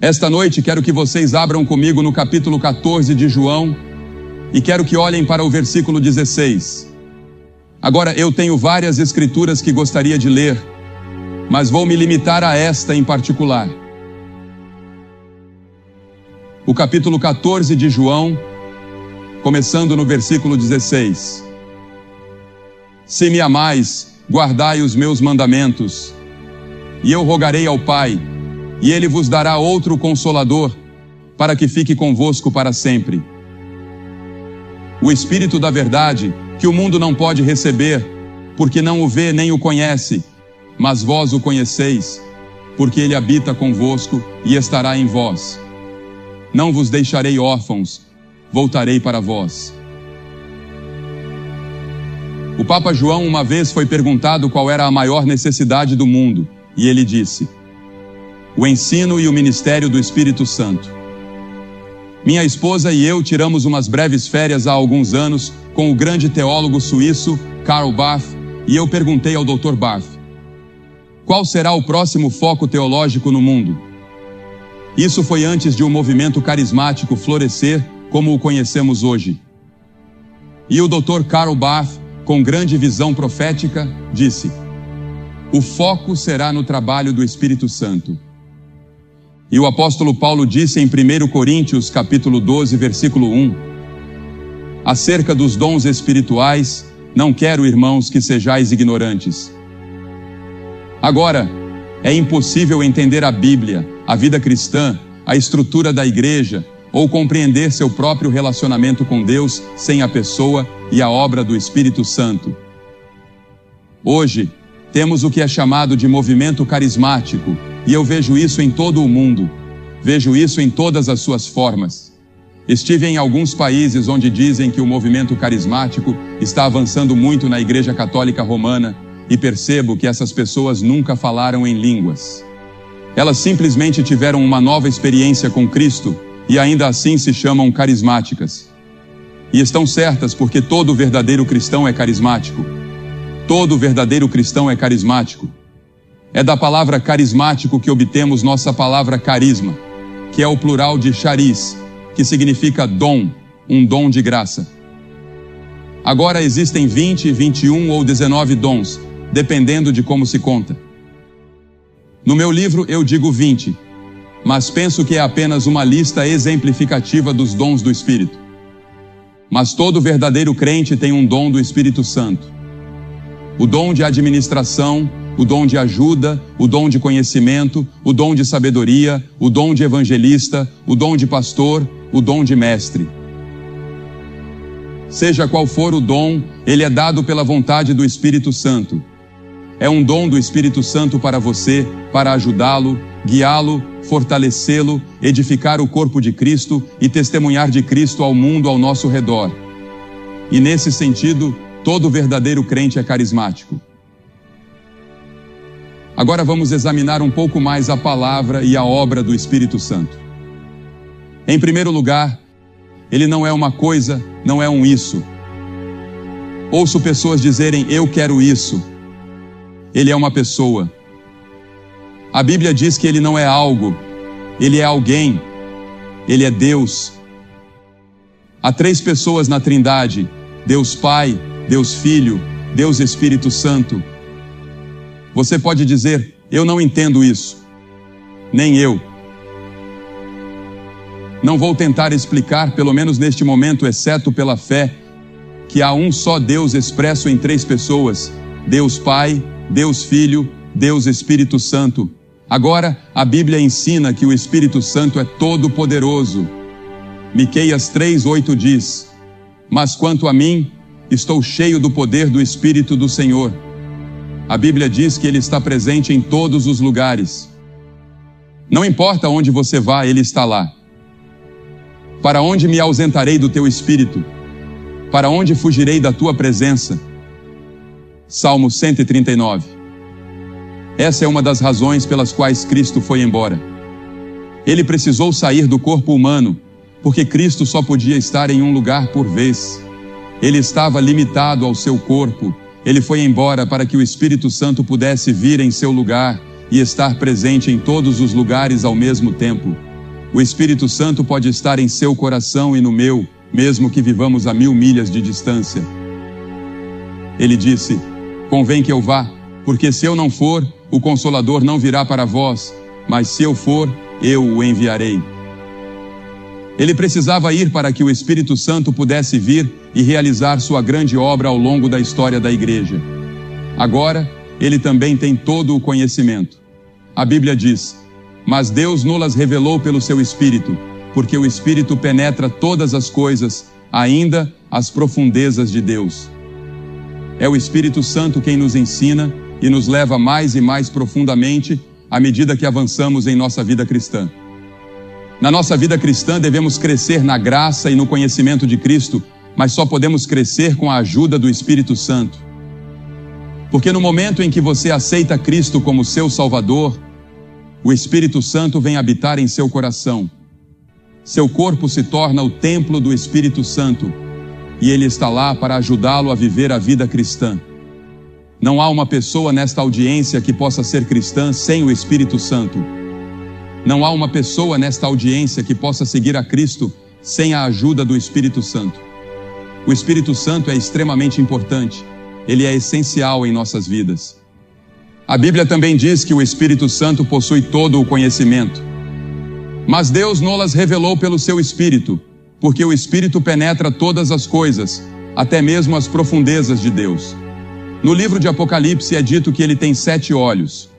Esta noite quero que vocês abram comigo no capítulo 14 de João e quero que olhem para o versículo 16. Agora, eu tenho várias escrituras que gostaria de ler, mas vou me limitar a esta em particular. O capítulo 14 de João, começando no versículo 16. Se me amais, guardai os meus mandamentos, e eu rogarei ao Pai, e Ele vos dará outro Consolador, para que fique convosco para sempre. O Espírito da verdade, que o mundo não pode receber, porque não o vê nem o conhece, mas vós o conheceis, porque Ele habita convosco e estará em vós. Não vos deixarei órfãos, voltarei para vós. O Papa João uma vez foi perguntado qual era a maior necessidade do mundo, e ele disse: o ensino e o ministério do Espírito Santo. Minha esposa e eu tiramos umas breves férias há alguns anos com o grande teólogo suíço Karl Barth, e eu perguntei ao Dr. Barth: qual será o próximo foco teológico no mundo? Isso foi antes de um movimento carismático florescer como o conhecemos hoje. E o Dr. Karl Barth, com grande visão profética, disse: o foco será no trabalho do Espírito Santo. E o apóstolo Paulo disse em 1 Coríntios capítulo 12, versículo 1, acerca dos dons espirituais, não quero, irmãos, que sejais ignorantes. Agora, é impossível entender a Bíblia, a vida cristã, a estrutura da igreja, ou compreender seu próprio relacionamento com Deus sem a pessoa e a obra do Espírito Santo. Hoje, temos o que é chamado de movimento carismático, e eu vejo isso em todo o mundo. Vejo isso em todas as suas formas. Estive em alguns países onde dizem que o movimento carismático está avançando muito na Igreja Católica Romana e percebo que essas pessoas nunca falaram em línguas. Elas simplesmente tiveram uma nova experiência com Cristo e ainda assim se chamam carismáticas. E estão certas porque todo verdadeiro cristão é carismático. Todo verdadeiro cristão é carismático. É da palavra carismático que obtemos nossa palavra carisma, que é o plural de charis, que significa dom, um dom de graça. Agora existem 20, 21 ou 19 dons, dependendo de como se conta. No meu livro eu digo 20, mas penso que é apenas uma lista exemplificativa dos dons do Espírito. Mas todo verdadeiro crente tem um dom do Espírito Santo. O dom de administração, o dom de ajuda, o dom de conhecimento, o dom de sabedoria, o dom de evangelista, o dom de pastor, o dom de mestre. Seja qual for o dom, ele é dado pela vontade do Espírito Santo. É um dom do Espírito Santo para você, para ajudá-lo, guiá-lo, fortalecê-lo, edificar o corpo de Cristo e testemunhar de Cristo ao mundo ao nosso redor. E nesse sentido, todo verdadeiro crente é carismático. Agora vamos examinar um pouco mais a palavra e a obra do Espírito Santo. Em primeiro lugar, ele não é uma coisa, não é um isso. Ouço pessoas dizerem, eu quero isso. Ele é uma pessoa. A Bíblia diz que ele não é algo, ele é alguém. Ele é Deus. Há 3 pessoas na Trindade, Deus Pai, Deus Filho, Deus Espírito Santo. Você pode dizer, eu não entendo isso. Nem eu. Não vou tentar explicar, pelo menos neste momento, exceto pela fé, que há um só Deus expresso em 3 pessoas, Deus Pai, Deus Filho, Deus Espírito Santo. Agora, a Bíblia ensina que o Espírito Santo é todo-poderoso. Miqueias 3:8 diz, mas quanto a mim, estou cheio do poder do Espírito do Senhor. A Bíblia diz que Ele está presente em todos os lugares. Não importa onde você vá, Ele está lá. Para onde me ausentarei do teu Espírito? Para onde fugirei da tua presença? Salmo 139. Essa é uma das razões pelas quais Cristo foi embora. Ele precisou sair do corpo humano, porque Cristo só podia estar em um lugar por vez. Ele estava limitado ao seu corpo. Ele foi embora para que o Espírito Santo pudesse vir em seu lugar e estar presente em todos os lugares ao mesmo tempo. O Espírito Santo pode estar em seu coração e no meu, mesmo que vivamos a 1000 milhas de distância. Ele disse: convém que eu vá, porque se eu não for, o Consolador não virá para vós, mas se eu for, eu o enviarei. Ele precisava ir para que o Espírito Santo pudesse vir e realizar sua grande obra ao longo da história da igreja. Agora, ele também tem todo o conhecimento. A Bíblia diz: mas Deus nos revelou pelo seu Espírito, porque o Espírito penetra todas as coisas, ainda as profundezas de Deus. É o Espírito Santo quem nos ensina e nos leva mais e mais profundamente à medida que avançamos em nossa vida cristã. Na nossa vida cristã devemos crescer na graça e no conhecimento de Cristo, mas só podemos crescer com a ajuda do Espírito Santo. Porque no momento em que você aceita Cristo como seu Salvador, o Espírito Santo vem habitar em seu coração. Seu corpo se torna o templo do Espírito Santo e ele está lá para ajudá-lo a viver a vida cristã. Não há uma pessoa nesta audiência que possa ser cristã sem o Espírito Santo. Não há uma pessoa nesta audiência que possa seguir a Cristo sem a ajuda do Espírito Santo. O Espírito Santo é extremamente importante. Ele é essencial em nossas vidas. A Bíblia também diz que o Espírito Santo possui todo o conhecimento. Mas Deus nos revelou pelo seu Espírito, porque o Espírito penetra todas as coisas, até mesmo as profundezas de Deus. No livro de Apocalipse é dito que ele tem 7 olhos.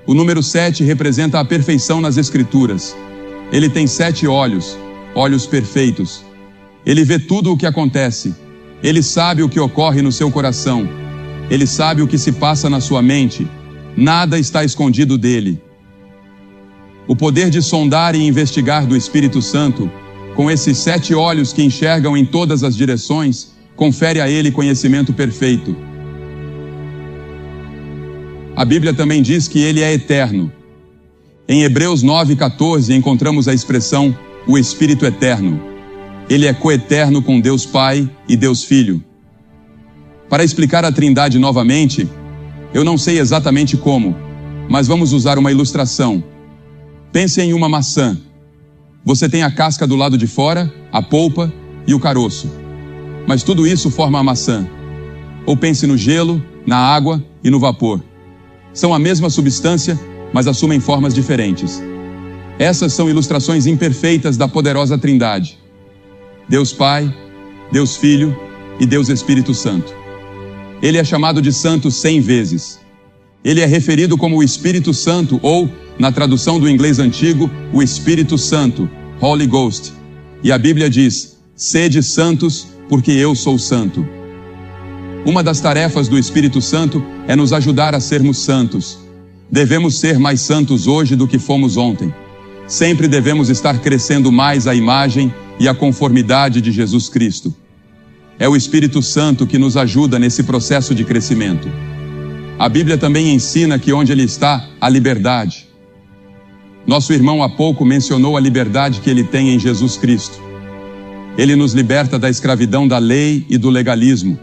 O número 7 representa a perfeição nas Escrituras. Ele tem 7 olhos, olhos perfeitos. Ele vê tudo o que acontece. Ele sabe o que ocorre no seu coração. Ele sabe o que se passa na sua mente. Nada está escondido dele. O poder de sondar e investigar do Espírito Santo, com esses 7 olhos que enxergam em todas as direções, confere a ele conhecimento perfeito. A Bíblia também diz que ele é eterno. Em Hebreus 9:14 encontramos a expressão o Espírito Eterno. Ele é coeterno com Deus Pai e Deus Filho. Para explicar a Trindade novamente, eu não sei exatamente como, mas vamos usar uma ilustração. Pense em uma maçã. Você tem a casca do lado de fora, a polpa e o caroço. Mas tudo isso forma a maçã. Ou pense no gelo, na água e no vapor. São a mesma substância, mas assumem formas diferentes. Essas são ilustrações imperfeitas da poderosa Trindade. Deus Pai, Deus Filho e Deus Espírito Santo. Ele é chamado de Santo 100 vezes. Ele é referido como o Espírito Santo ou, na tradução do inglês antigo, o Espírito Santo, Holy Ghost. E a Bíblia diz: sede santos, porque eu sou santo. Uma das tarefas do Espírito Santo é nos ajudar a sermos santos. Devemos ser mais santos hoje do que fomos ontem. Sempre devemos estar crescendo mais a imagem e a conformidade de Jesus Cristo. É o Espírito Santo que nos ajuda nesse processo de crescimento. A Bíblia também ensina que onde ele está, há liberdade. Nosso irmão há pouco mencionou a liberdade que ele tem em Jesus Cristo. Ele nos liberta da escravidão da lei e do legalismo.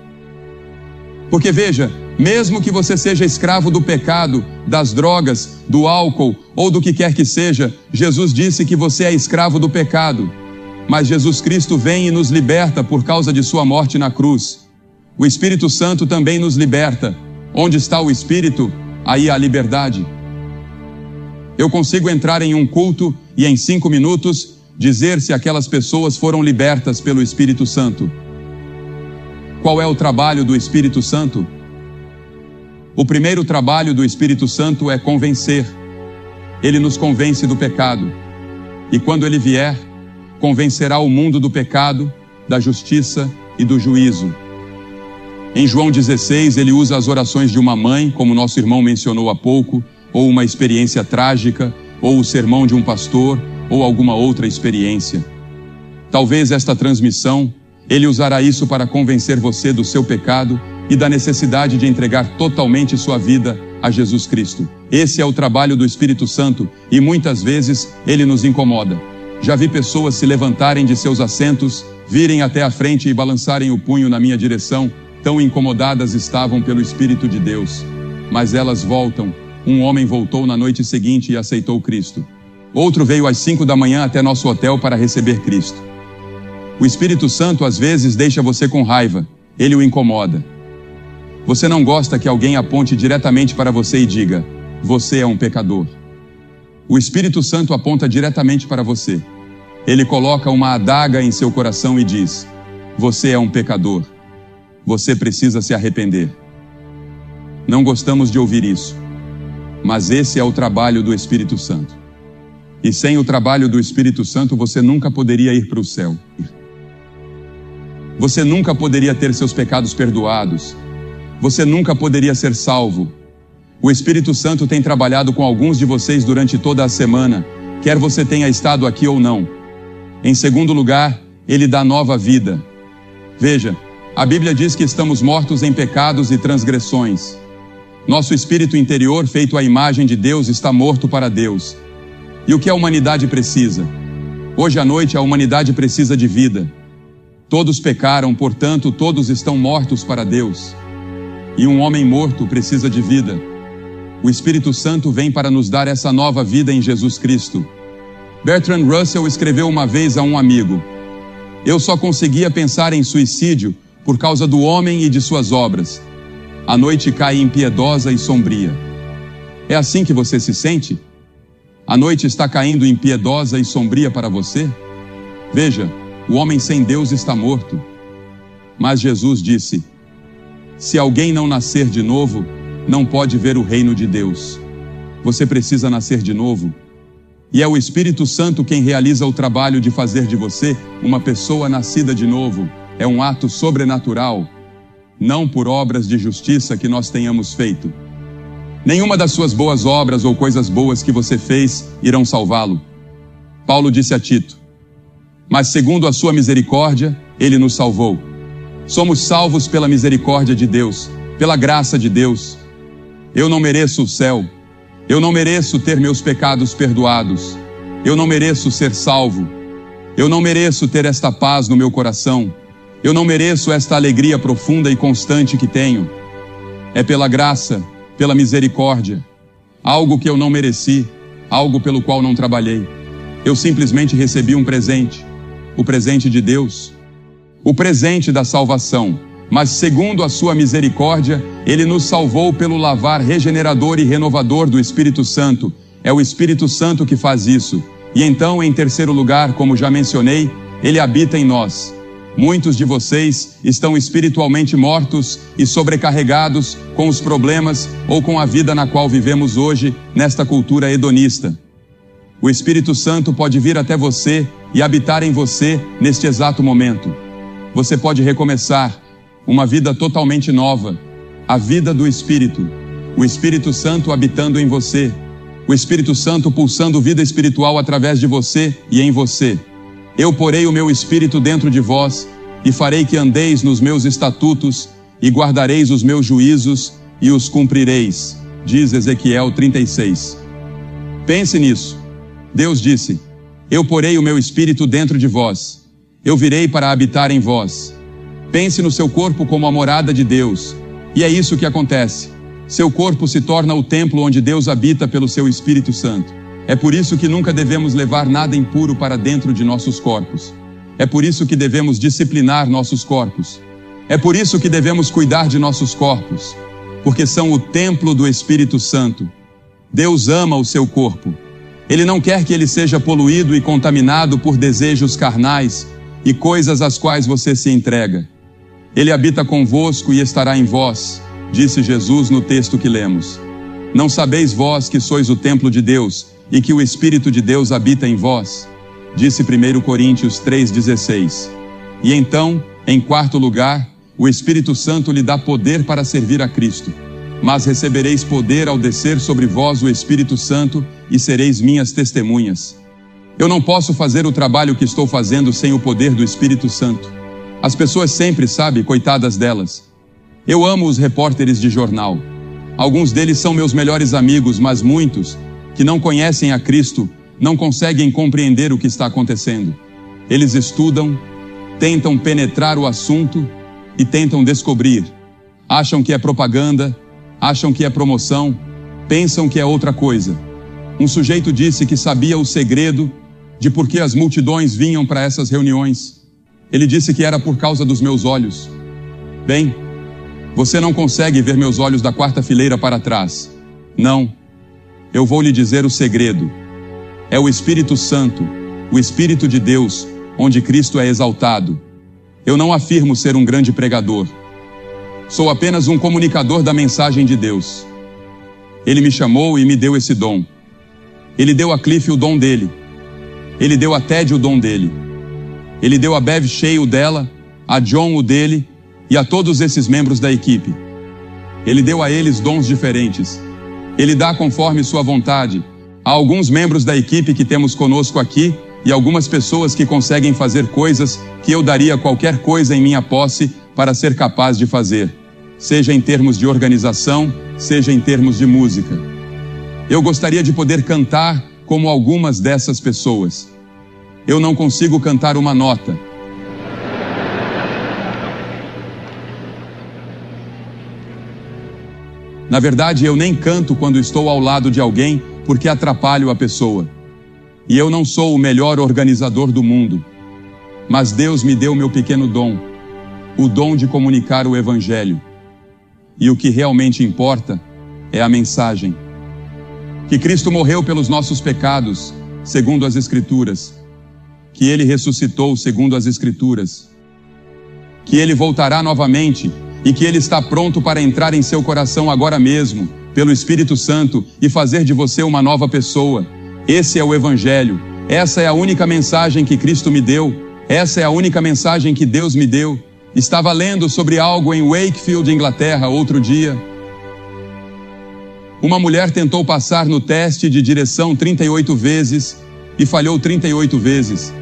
Porque veja, mesmo que você seja escravo do pecado, das drogas, do álcool ou do que quer que seja, Jesus disse que você é escravo do pecado. Mas Jesus Cristo vem e nos liberta por causa de sua morte na cruz. O Espírito Santo também nos liberta. Onde está o Espírito, aí há liberdade. Eu consigo entrar em um culto e em 5 minutos dizer se aquelas pessoas foram libertas pelo Espírito Santo. Qual é o trabalho do Espírito Santo? O primeiro trabalho do Espírito Santo é convencer. Ele nos convence do pecado. E quando ele vier, convencerá o mundo do pecado, da justiça e do juízo. Em João 16, ele usa as orações de uma mãe, como nosso irmão mencionou há pouco, ou uma experiência trágica, ou o sermão de um pastor, ou alguma outra experiência. Talvez esta transmissão, ele usará isso para convencer você do seu pecado e da necessidade de entregar totalmente sua vida a Jesus Cristo. Esse é o trabalho do Espírito Santo e muitas vezes ele nos incomoda. Já vi pessoas se levantarem de seus assentos, virem até a frente e balançarem o punho na minha direção, tão incomodadas estavam pelo Espírito de Deus. Mas elas voltam. Um homem voltou na noite seguinte e aceitou Cristo. Outro veio às 5 da manhã até nosso hotel para receber Cristo. O Espírito Santo às vezes deixa você com raiva, ele o incomoda. Você não gosta que alguém aponte diretamente para você e diga: você é um pecador. O Espírito Santo aponta diretamente para você. Ele coloca uma adaga em seu coração e diz: você é um pecador. Você precisa se arrepender. Não gostamos de ouvir isso, mas esse é o trabalho do Espírito Santo. E sem o trabalho do Espírito Santo, você nunca poderia ir para o céu. Você nunca poderia ter seus pecados perdoados. Você nunca poderia ser salvo. O Espírito Santo tem trabalhado com alguns de vocês durante toda a semana, quer você tenha estado aqui ou não. Em segundo lugar, ele dá nova vida. Veja, a Bíblia diz que estamos mortos em pecados e transgressões. Nosso espírito interior, feito à imagem de Deus, está morto para Deus. E o que a humanidade precisa? Hoje à noite a humanidade precisa de vida. Todos pecaram, portanto, todos estão mortos para Deus. E um homem morto precisa de vida. O Espírito Santo vem para nos dar essa nova vida em Jesus Cristo. Bertrand Russell escreveu uma vez a um amigo: eu só conseguia pensar em suicídio por causa do homem e de suas obras. A noite cai impiedosa e sombria. É assim que você se sente? A noite está caindo impiedosa e sombria para você? Veja, o homem sem Deus está morto. Mas Jesus disse: se alguém não nascer de novo, não pode ver o reino de Deus. Você precisa nascer de novo. E é o Espírito Santo quem realiza o trabalho de fazer de você uma pessoa nascida de novo. É um ato sobrenatural, não por obras de justiça que nós tenhamos feito. Nenhuma das suas boas obras ou coisas boas que você fez irão salvá-lo. Paulo disse a Tito: mas segundo a sua misericórdia, ele nos salvou. Somos salvos pela misericórdia de Deus, pela graça de Deus. Eu não mereço o céu. Eu não mereço ter meus pecados perdoados. Eu não mereço ser salvo. Eu não mereço ter esta paz no meu coração. Eu não mereço esta alegria profunda e constante que tenho. É pela graça, pela misericórdia. Algo que eu não mereci, algo pelo qual não trabalhei. Eu simplesmente recebi um presente. O presente de Deus. O presente da salvação. Mas segundo a sua misericórdia, ele nos salvou pelo lavar regenerador e renovador do Espírito Santo. É o Espírito Santo que faz isso. E então, em terceiro lugar, como já mencionei, ele habita em nós. Muitos de vocês estão espiritualmente mortos e sobrecarregados com os problemas ou com a vida na qual vivemos hoje, nesta cultura hedonista. O Espírito Santo pode vir até você e habitar em você neste exato momento. Você pode recomeçar uma vida totalmente nova, a vida do Espírito, o Espírito Santo habitando em você, o Espírito Santo pulsando vida espiritual através de você e em você. Eu porei o meu Espírito dentro de vós e farei que andeis nos meus estatutos e guardareis os meus juízos e os cumprireis, diz Ezequiel 36. Pense nisso. Deus disse: eu porei o meu Espírito dentro de vós, eu virei para habitar em vós. Pense no seu corpo como a morada de Deus. E é isso que acontece. Seu corpo se torna o templo onde Deus habita pelo seu Espírito Santo. É por isso que nunca devemos levar nada impuro para dentro de nossos corpos. É por isso que devemos disciplinar nossos corpos. É por isso que devemos cuidar de nossos corpos, porque são o templo do Espírito Santo. Deus ama o seu corpo. Ele não quer que ele seja poluído e contaminado por desejos carnais e coisas às quais você se entrega. Ele habita convosco e estará em vós, disse Jesus no texto que lemos. Não sabeis vós que sois o templo de Deus e que o Espírito de Deus habita em vós? Disse 1 Coríntios 3,16. E então, em quarto lugar, o Espírito Santo lhe dá poder para servir a Cristo. Mas recebereis poder ao descer sobre vós o Espírito Santo e sereis minhas testemunhas. Eu não posso fazer o trabalho que estou fazendo sem o poder do Espírito Santo. As pessoas sempre, sabe, coitadas delas. Eu amo os repórteres de jornal. Alguns deles são meus melhores amigos, mas muitos, que não conhecem a Cristo, não conseguem compreender o que está acontecendo. Eles estudam, tentam penetrar o assunto e tentam descobrir. Acham que é propaganda, acham que é promoção, pensam que é outra coisa. Um sujeito disse que sabia o segredo de por que as multidões vinham para essas reuniões. Ele disse que era por causa dos meus olhos. Bem, você não consegue ver meus olhos da quarta fileira para trás. Não. Eu vou lhe dizer o segredo. É o Espírito Santo, o Espírito de Deus, onde Cristo é exaltado. Eu não afirmo ser um grande pregador. Sou apenas um comunicador da mensagem de Deus. Ele me chamou e me deu esse dom. Ele deu a Cliff o dom dele. Ele deu a Ted o dom dele. Ele deu a Bev Shea o dela, a John o dele e a todos esses membros da equipe. Ele deu a eles dons diferentes. Ele dá conforme sua vontade a alguns membros da equipe que temos conosco aqui e algumas pessoas que conseguem fazer coisas que eu daria qualquer coisa em minha posse para ser capaz de fazer, seja em termos de organização, seja em termos de música. Eu gostaria de poder cantar como algumas dessas pessoas. Eu não consigo cantar uma nota. Na verdade, eu nem canto quando estou ao lado de alguém porque atrapalho a pessoa. E eu não sou o melhor organizador do mundo. Mas Deus me deu meu pequeno dom, o dom de comunicar o Evangelho. E o que realmente importa é a mensagem. Que Cristo morreu pelos nossos pecados, segundo as Escrituras. Que Ele ressuscitou, segundo as Escrituras. Que Ele voltará novamente e que Ele está pronto para entrar em seu coração agora mesmo, pelo Espírito Santo, e fazer de você uma nova pessoa. Esse é o Evangelho. Essa é a única mensagem que Cristo me deu. Essa é a única mensagem que Deus me deu. Estava lendo sobre algo em Wakefield, Inglaterra, outro dia. Uma mulher tentou passar no teste de direção 38 vezes e falhou 38 vezes.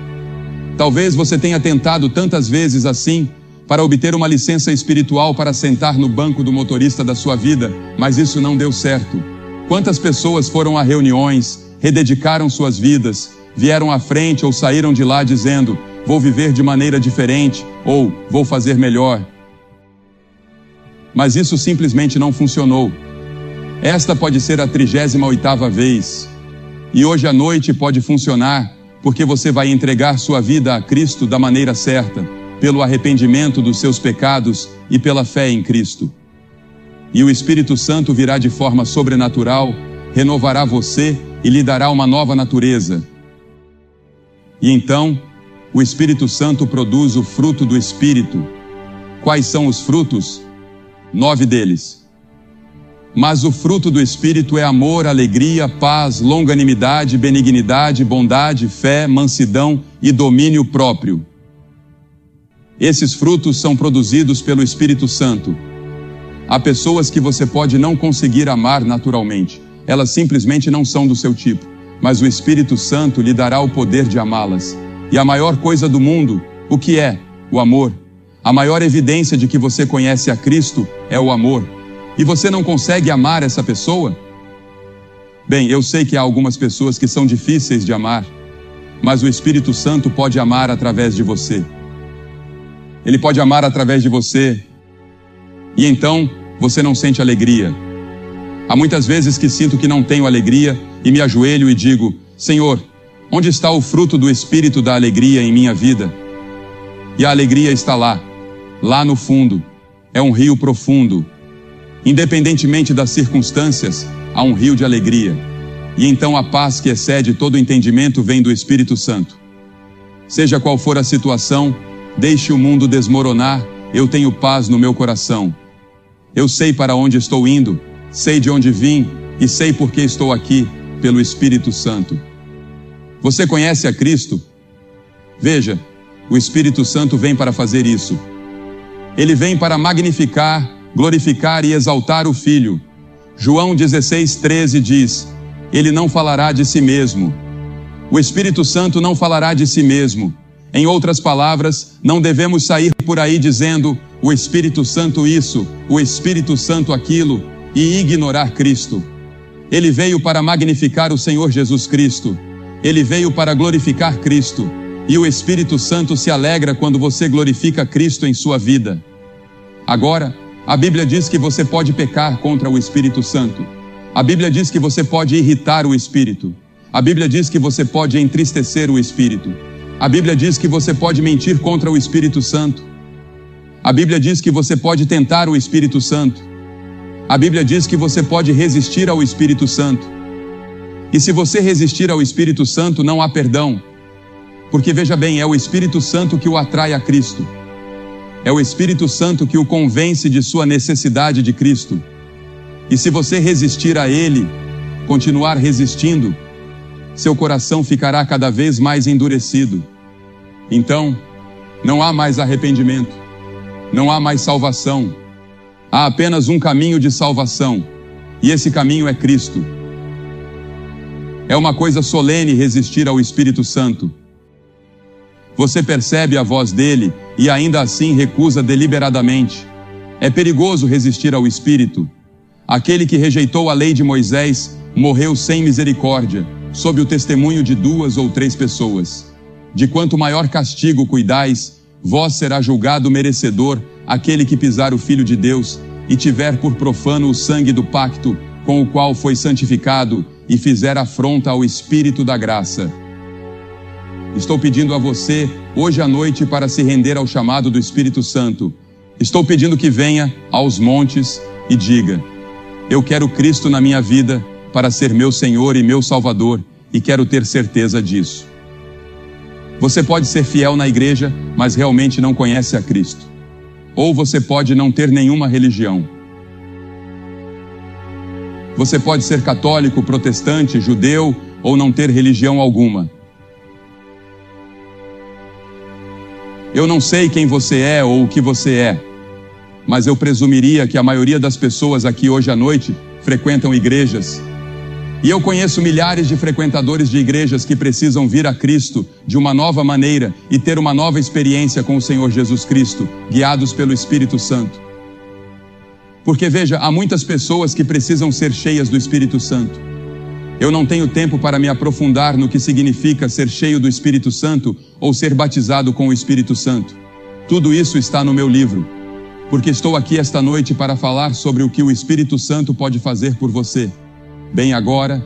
Talvez você tenha tentado tantas vezes assim para obter uma licença espiritual para sentar no banco do motorista da sua vida, mas isso não deu certo. Quantas pessoas foram a reuniões, rededicaram suas vidas, vieram à frente ou saíram de lá dizendo: vou viver de maneira diferente ou vou fazer melhor. Mas isso simplesmente não funcionou. Esta pode ser a 38ª vez. E hoje à noite pode funcionar, porque você vai entregar sua vida a Cristo da maneira certa, pelo arrependimento dos seus pecados e pela fé em Cristo. E o Espírito Santo virá de forma sobrenatural, renovará você e lhe dará uma nova natureza. E então, o Espírito Santo produz o fruto do Espírito. Quais são os frutos? 9 deles. Mas o fruto do Espírito é amor, alegria, paz, longanimidade, benignidade, bondade, fé, mansidão e domínio próprio. Esses frutos são produzidos pelo Espírito Santo. Há pessoas que você pode não conseguir amar naturalmente. Elas simplesmente não são do seu tipo. Mas o Espírito Santo lhe dará o poder de amá-las. E a maior coisa do mundo, o que é? O amor. A maior evidência de que você conhece a Cristo é o amor. E você não consegue amar essa pessoa? Bem, eu sei que há algumas pessoas que são difíceis de amar, mas o Espírito Santo pode amar através de você. Ele pode amar através de você. E então, você não sente alegria. Há muitas vezes que sinto que não tenho alegria e me ajoelho e digo: Senhor, onde está o fruto do Espírito da alegria em minha vida? E a alegria está lá, lá no fundo. É um rio profundo. Independentemente das circunstâncias, há um rio de alegria. E então a paz que excede todo entendimento vem do Espírito Santo. Seja qual for a situação, deixe o mundo desmoronar, eu tenho paz no meu coração. Eu sei para onde estou indo, sei de onde vim e sei por que estou aqui, pelo Espírito Santo. Você conhece a Cristo? Veja, o Espírito Santo vem para fazer isso. Ele vem para magnificar, glorificar e exaltar o Filho. João 16:13 diz: Ele não falará de si mesmo. O Espírito Santo não falará de si mesmo. Em outras palavras, não devemos sair por aí dizendo: o Espírito Santo isso, o Espírito Santo aquilo, e ignorar Cristo. Ele veio para magnificar o Senhor Jesus Cristo. Ele veio para glorificar Cristo. E o Espírito Santo se alegra quando você glorifica Cristo em sua vida. Agora, a Bíblia diz que você pode pecar contra o Espírito Santo. A Bíblia diz que você pode irritar o Espírito. A Bíblia diz que você pode entristecer o Espírito. A Bíblia diz que você pode mentir contra o Espírito Santo. A Bíblia diz que você pode tentar o Espírito Santo. A Bíblia diz que você pode resistir ao Espírito Santo. E se você resistir ao Espírito Santo, não há perdão. Porque veja bem, é o Espírito Santo que o atrai a Cristo. É o Espírito Santo que o convence de sua necessidade de Cristo. E se você resistir a Ele, continuar resistindo, seu coração ficará cada vez mais endurecido. Então, não há mais arrependimento, não há mais salvação. Há apenas um caminho de salvação, e esse caminho é Cristo. É uma coisa solene resistir ao Espírito Santo. Você percebe a voz dele e ainda assim recusa deliberadamente. É perigoso resistir ao Espírito. Aquele que rejeitou a lei de Moisés morreu sem misericórdia, sob o testemunho de 2 ou 3 pessoas. De quanto maior castigo cuidais, vós será julgado merecedor aquele que pisar o Filho de Deus e tiver por profano o sangue do pacto com o qual foi santificado e fizer afronta ao Espírito da graça. Estou pedindo a você, hoje à noite, para se render ao chamado do Espírito Santo. Estou pedindo que venha aos montes e diga: eu quero Cristo na minha vida para ser meu Senhor e meu Salvador, e quero ter certeza disso. Você pode ser fiel na igreja, mas realmente não conhece a Cristo. Ou você pode não ter nenhuma religião. Você pode ser católico, protestante, judeu ou não ter religião alguma. Eu não sei quem você é ou o que você é, mas eu presumiria que a maioria das pessoas aqui hoje à noite frequentam igrejas. E eu conheço milhares de frequentadores de igrejas que precisam vir a Cristo de uma nova maneira e ter uma nova experiência com o Senhor Jesus Cristo, guiados pelo Espírito Santo. Porque veja, há muitas pessoas que precisam ser cheias do Espírito Santo. Eu não tenho tempo para me aprofundar no que significa ser cheio do Espírito Santo ou ser batizado com o Espírito Santo. Tudo isso está no meu livro, porque estou aqui esta noite para falar sobre o que o Espírito Santo pode fazer por você, bem agora,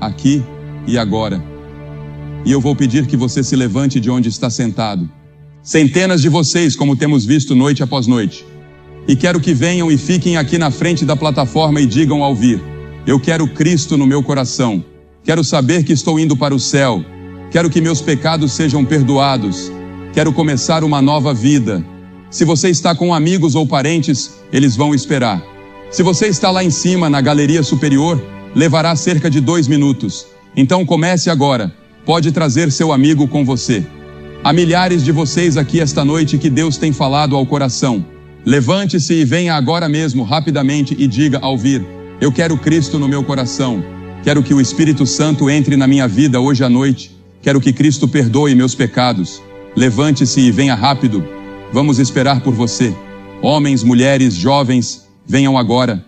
aqui e agora. E eu vou pedir que você se levante de onde está sentado. Centenas de vocês, como temos visto noite após noite. E quero que venham e fiquem aqui na frente da plataforma e digam ao vir: eu quero Cristo no meu coração. Quero saber que estou indo para o céu. Quero que meus pecados sejam perdoados. Quero começar uma nova vida. Se você está com amigos ou parentes, eles vão esperar. Se você está lá em cima, na galeria superior, levará cerca de 2 minutos. Então comece agora. Pode trazer seu amigo com você. Há milhares de vocês aqui esta noite que Deus tem falado ao coração. Levante-se e venha agora mesmo, rapidamente, e diga ao vir: eu quero Cristo no meu coração. Quero que o Espírito Santo entre na minha vida hoje à noite. Quero que Cristo perdoe meus pecados. Levante-se e venha rápido. Vamos esperar por você. Homens, mulheres, jovens, venham agora.